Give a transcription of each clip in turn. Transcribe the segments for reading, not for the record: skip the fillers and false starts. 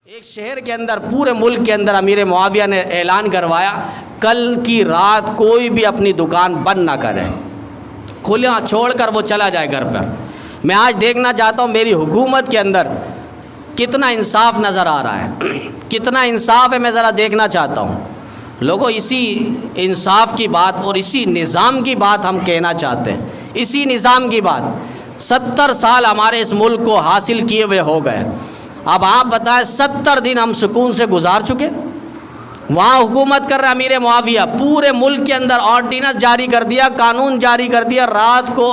ایک شہر کے اندر پورے ملک کے اندر امیر معاویہ نے اعلان کروایا کل کی رات کوئی بھی اپنی دکان بند نہ کرے، کھلا چھوڑ کر وہ چلا جائے گھر پر۔ میں آج دیکھنا چاہتا ہوں میری حکومت کے اندر کتنا انصاف نظر آ رہا ہے، کتنا انصاف ہے، میں ذرا دیکھنا چاہتا ہوں۔ لوگوں اسی انصاف کی بات اور اسی نظام کی بات ہم کہنا چاہتے ہیں، اسی نظام کی بات۔ 70 سال ہمارے اس ملک کو حاصل کیے ہوئے ہو گئے، اب آپ بتائیں 70 دن ہم سکون سے گزار چکے۔ وہاں حکومت کر رہا امیر معاویہ، پورے ملک کے اندر آرڈیننس جاری کر دیا، قانون جاری کر دیا، رات کو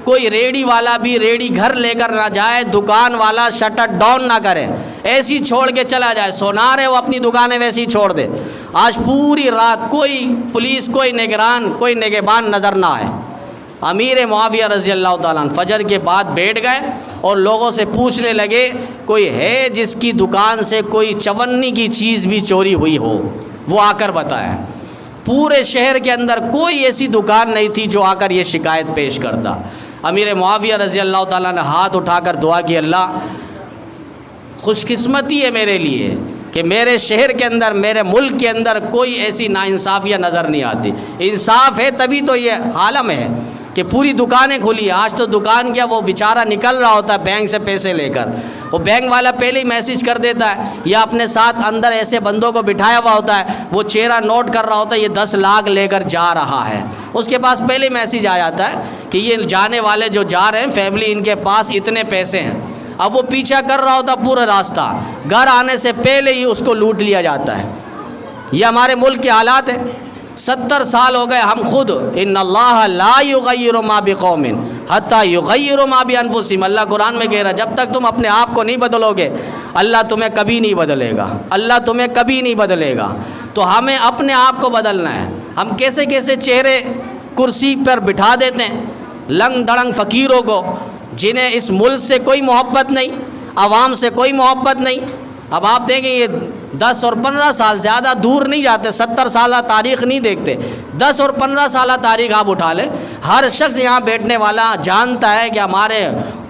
کوئی ریڑھی والا بھی ریڑھی گھر لے کر نہ جائے، دکان والا شٹر ڈاؤن نہ کرے، ایسی چھوڑ کے چلا جائے، سونا رہے وہ اپنی دکانیں ویسی چھوڑ دے۔ آج پوری رات کوئی پولیس، کوئی نگران، کوئی نگہبان نظر نہ آئے۔ امیر معاویہ رضی اللہ تعالیٰ عنہ فجر کے بعد بیٹھ گئے اور لوگوں سے پوچھنے لگے کوئی ہے جس کی دکان سے کوئی چونی کی چیز بھی چوری ہوئی ہو، وہ آ کر بتائے۔ پورے شہر کے اندر کوئی ایسی دکان نہیں تھی جو آ کر یہ شکایت پیش کرتا۔ امیر معاویہ رضی اللہ تعالیٰ نے ہاتھ اٹھا کر دعا کی، اللہ خوش قسمتی ہے میرے لیے کہ میرے شہر کے اندر، میرے ملک کے اندر کوئی ایسی ناانصافیاں نظر نہیں آتی۔ انصاف ہے تبھی تو یہ عالم ہے کہ پوری دکانیں کھلی۔ آج تو دکان کیا، وہ بیچارہ نکل رہا ہوتا ہے بینک سے پیسے لے کر، وہ بینک والا پہلے ہی میسج کر دیتا ہے، یا اپنے ساتھ اندر ایسے بندوں کو بٹھایا ہوا ہوتا ہے، وہ چہرہ نوٹ کر رہا ہوتا ہے یہ 10 لاکھ لے کر جا رہا ہے، اس کے پاس پہلے میسج آ جاتا ہے کہ یہ جانے والے جو جا رہے ہیں فیملی، ان کے پاس اتنے پیسے ہیں۔ اب وہ پیچھا کر رہا ہوتا پورا راستہ، گھر آنے سے پہلے ہی اس کو لوٹ لیا جاتا ہے۔ یہ ہمارے ملک کے حالات ہیں۔ 70 سال ہو گئے ہم خود، ان اللہ لا یغیر ما بقوم حتی یغیروا ما بانفسہم، اللہ قرآن میں کہہ رہا جب تک تم اپنے آپ کو نہیں بدلو گے اللہ تمہیں کبھی نہیں بدلے گا، اللہ تمہیں کبھی نہیں بدلے گا۔ تو ہمیں اپنے آپ کو بدلنا ہے۔ ہم کیسے کیسے چہرے کرسی پر بٹھا دیتے ہیں لنگ دڑنگ فقیروں کو، جنہیں اس ملک سے کوئی محبت نہیں، عوام سے کوئی محبت نہیں۔ اب آپ دیکھیں یہ 10 اور 15 سال، زیادہ دور نہیں جاتے، 70 سالہ تاریخ نہیں دیکھتے، 10 اور 15 سالہ تاریخ آپ اٹھا لیں، ہر شخص یہاں بیٹھنے والا جانتا ہے کہ ہمارے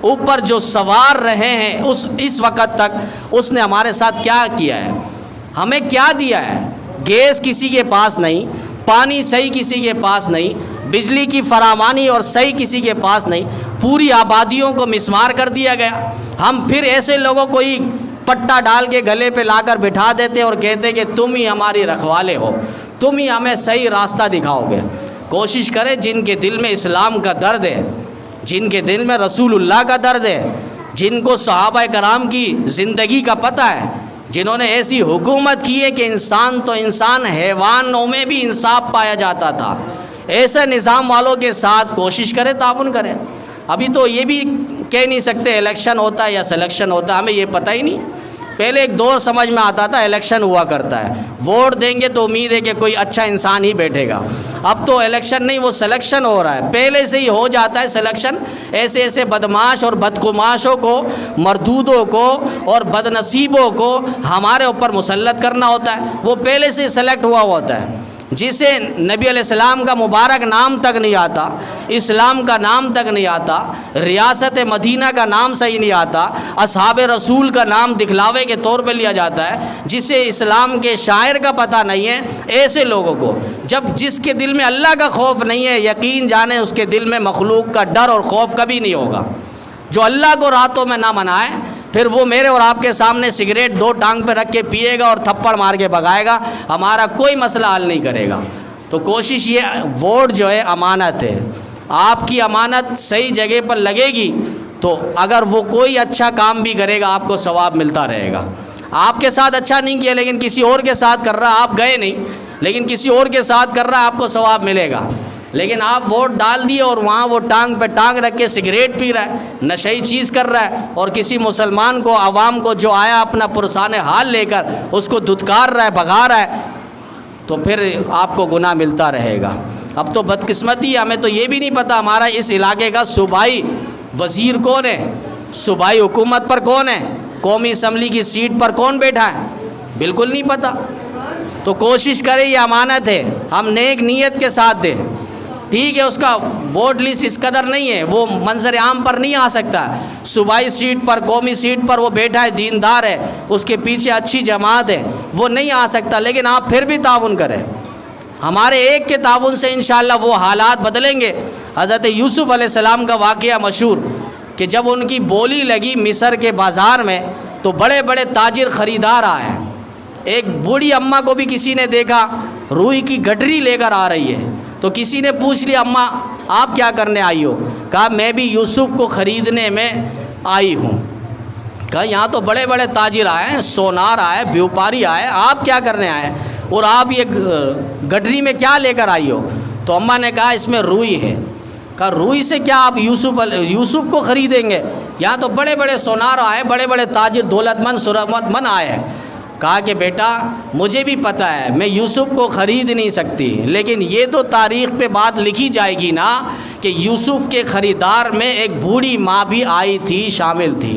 اوپر جو سوار رہے ہیں اس وقت تک اس نے ہمارے ساتھ کیا کیا ہے، ہمیں کیا دیا ہے۔ گیس کسی کے پاس نہیں، پانی صحیح کسی کے پاس نہیں، بجلی کی فراوانی اور صحیح کسی کے پاس نہیں، پوری آبادیوں کو مسمار کر دیا گیا۔ ہم پھر ایسے لوگوں کو ہی پٹا ڈال کے گلے پہ لا کر بٹھا دیتے اور کہتے کہ تم ہی ہماری رکھوالے ہو، تم ہی ہمیں صحیح راستہ دکھاؤ گے۔ کوشش کریں جن کے دل میں اسلام کا درد ہے، جن کے دل میں رسول اللہ کا درد ہے، جن کو صحابہ کرام کی زندگی کا پتہ ہے، جنہوں نے ایسی حکومت کی ہے کہ انسان تو انسان، حیوانوں میں بھی انصاف پایا جاتا تھا، ایسے نظام والوں کے ساتھ کوشش کریں، تعاون کریں۔ ابھی تو یہ بھی کہہ نہیں سکتے الیکشن ہوتا ہے یا سلیکشن ہوتا ہے، ہمیں یہ پتہ ہی نہیں۔ پہلے ایک دور سمجھ میں آتا تھا الیکشن ہوا کرتا ہے، ووٹ دیں گے تو امید ہے کہ کوئی اچھا انسان ہی بیٹھے گا۔ اب تو الیکشن نہیں، وہ سلیکشن ہو رہا ہے، پہلے سے ہی ہو جاتا ہے سلیکشن۔ ایسے ایسے بدماش اور بدگماشوں کو، مردودوں کو اور بدنصیبوں کو ہمارے اوپر مسلط کرنا ہوتا ہے، وہ پہلے سے سلیکٹ ہوا ہوتا ہے۔ جسے نبی علیہ السلام کا مبارک نام تک نہیں آتا، اسلام کا نام تک نہیں آتا، ریاست مدینہ کا نام صحیح نہیں آتا، اصحاب رسول کا نام دکھلاوے کے طور پہ لیا جاتا ہے، جسے اسلام کے شاعر کا پتہ نہیں ہے، ایسے لوگوں کو جس کے دل میں اللہ کا خوف نہیں ہے، یقین جانے اس کے دل میں مخلوق کا ڈر اور خوف کبھی نہیں ہوگا۔ جو اللہ کو راتوں میں نہ منائے، پھر وہ میرے اور آپ کے سامنے سگریٹ 2 ٹانگ پہ رکھ کے پیے گا اور تھپڑ مار کے بھگائے گا، ہمارا کوئی مسئلہ حل نہیں کرے گا۔ تو کوشش یہ، ووٹ جو ہے امانت ہے، آپ کی امانت صحیح جگہ پر لگے گی تو اگر وہ کوئی اچھا کام بھی کرے گا آپ کو ثواب ملتا رہے گا۔ آپ کے ساتھ اچھا نہیں کیا لیکن کسی اور کے ساتھ کر رہا، آپ گئے نہیں لیکن کسی اور کے ساتھ کر رہا، آپ کو ثواب ملے گا۔ لیکن آپ ووٹ ڈال دیے اور وہاں وہ ٹانگ پہ ٹانگ رکھ کے سگریٹ پی رہا ہے، نشئی چیز کر رہا ہے، اور کسی مسلمان کو، عوام کو جو آیا اپنا پرسان حال لے کر اس کو دھتکار رہا ہے، بھگا رہا ہے، تو پھر آپ کو گناہ ملتا رہے گا۔ اب تو بدقسمتی ہے، ہمیں تو یہ بھی نہیں پتہ ہمارا اس علاقے کا صوبائی وزیر کون ہے، صوبائی حکومت پر کون ہے، قومی اسمبلی کی سیٹ پر کون بیٹھا ہے، بالکل نہیں پتہ۔ تو کوشش کریں، یہ امانت ہے، ہم نیک نیت کے ساتھ دیں، ٹھیک ہے، اس کا ووٹ لسٹ اس قدر نہیں ہے، وہ منظر عام پر نہیں آ سکتا، صوبائی سیٹ پر، قومی سیٹ پر وہ بیٹھا ہے، دیندار ہے، اس کے پیچھے اچھی جماعت ہے، وہ نہیں آ سکتا، لیکن آپ پھر بھی تعاون کریں۔ ہمارے ایک کے تعاون سے انشاءاللہ وہ حالات بدلیں گے۔ حضرت یوسف علیہ السلام کا واقعہ مشہور کہ جب ان کی بولی لگی مصر کے بازار میں تو بڑے بڑے تاجر خریدار آئے۔ ایک بوڑھی اماں کو بھی کسی نے دیکھا روئی کی گٹری لے کر آ رہی ہے، تو کسی نے پوچھ لیا اماں آپ کیا کرنے آئی ہو؟ کہا میں بھی یوسف کو خریدنے میں آئی ہوں۔ کہا یہاں تو بڑے بڑے تاجر آئے ہیں، سونار آئے، بیوپاری آئے، آپ کیا کرنے آئے اور آپ یہ گٹری میں کیا لے کر آئی ہو؟ تو اماں نے کہا اس میں روئی ہے۔ کہا روئی سے کیا آپ یوسف کو خریدیں گے؟ یہاں تو بڑے بڑے سونار آئے، بڑے بڑے تاجر، دولت مند ثروت مند آئے ہیں۔ کہا کہ بیٹا مجھے بھی پتہ ہے میں یوسف کو خرید نہیں سکتی، لیکن یہ تو تاریخ پہ بات لکھی جائے گی نا کہ یوسف کے خریدار میں ایک بوڑھی ماں بھی آئی تھی، شامل تھی،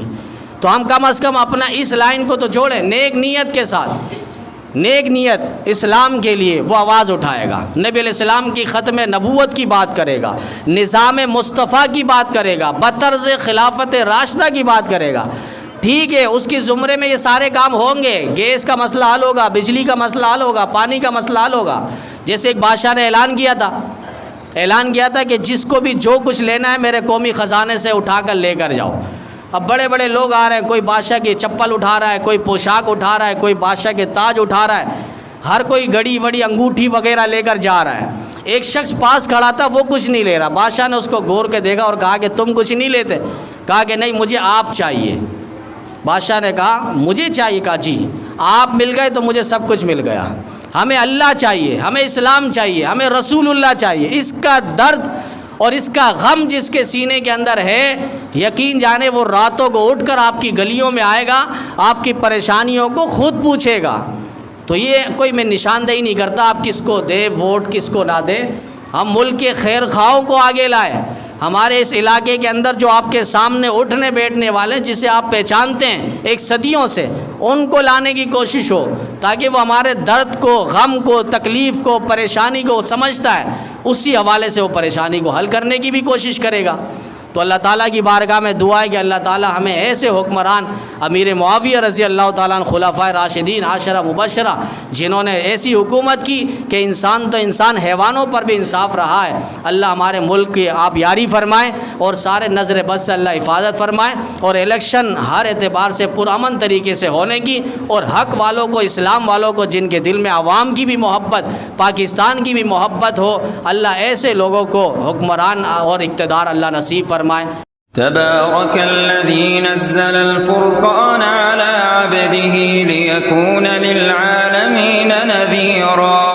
تو ہم کم از کم اپنا اس لائن کو تو جوڑیں، نیک نیت کے ساتھ، نیک نیت اسلام کے لیے وہ آواز اٹھائے گا، نبی علیہ السلام کی ختم نبوت کی بات کرے گا، نظام مصطفیٰ کی بات کرے گا، بطرز خلافت راشدہ کی بات کرے گا۔ ٹھیک ہے، اس کی زمرے میں یہ سارے کام ہوں گے، گیس کا مسئلہ حل ہوگا، بجلی کا مسئلہ حل ہوگا، پانی کا مسئلہ حل ہوگا۔ جیسے ایک بادشاہ نے اعلان کیا تھا کہ جس کو بھی جو کچھ لینا ہے میرے قومی خزانے سے اٹھا کر لے کر جاؤ۔ اب بڑے بڑے لوگ آ رہے ہیں، کوئی بادشاہ کی چپل اٹھا رہا ہے، کوئی پوشاک اٹھا رہا ہے، کوئی بادشاہ کے تاج اٹھا رہا ہے، ہر کوئی گھڑی وڑی انگوٹھی وغیرہ لے کر جا رہا ہے۔ ایک شخص پاس کھڑا تھا، وہ کچھ نہیں لے رہا، بادشاہ نے اس کو غور کے دیکھا اور کہا کہ تم کچھ نہیں لیتے؟ کہا کہ نہیں مجھے آپ چاہیے۔ بادشاہ نے کہا مجھے چاہیے؟ کہا جی، آپ مل گئے تو مجھے سب کچھ مل گیا، ہمیں اللہ چاہیے، ہمیں اسلام چاہیے، ہمیں رسول اللہ چاہیے۔ اس کا درد اور اس کا غم جس کے سینے کے اندر ہے، یقین جانے وہ راتوں کو اٹھ کر آپ کی گلیوں میں آئے گا، آپ کی پریشانیوں کو خود پوچھے گا۔ تو یہ کوئی میں نشاندہی نہیں کرتا آپ کس کو دے ووٹ، کس کو نہ دے، ہم ملک کے خیر خواہوں کو آگے لائے۔ ہمارے اس علاقے کے اندر جو آپ کے سامنے اٹھنے بیٹھنے والے جسے آپ پہچانتے ہیں ایک صدیوں سے، ان کو لانے کی کوشش ہو تاکہ وہ ہمارے درد کو، غم کو، تکلیف کو، پریشانی کو سمجھتا ہے، اسی حوالے سے وہ پریشانی کو حل کرنے کی بھی کوشش کرے گا۔ تو اللہ تعالیٰ کی بارگاہ میں دعا ہے کہ اللہ تعالیٰ ہمیں ایسے حکمران امیر معاویہ رضی اللہ تعالیٰ عنہ، خلفائے راشدین عاشرہ مبشرہ، جنہوں نے ایسی حکومت کی کہ انسان تو انسان، حیوانوں پر بھی انصاف رہا ہے، اللہ ہمارے ملک کی آپ یاری فرمائیں اور سارے نظر بد سے اللہ حفاظت فرمائیں، اور الیکشن ہر اعتبار سے پرامن طریقے سے ہونے کی، اور حق والوں کو، اسلام والوں کو، جن کے دل میں عوام کی بھی محبت، پاکستان کی بھی محبت ہو، اللہ ایسے لوگوں کو حکمران اور اقتدار اللہ نصیب فرمائے۔ تبارك الذي نزل الفرقان على عبده ليكون للعالمين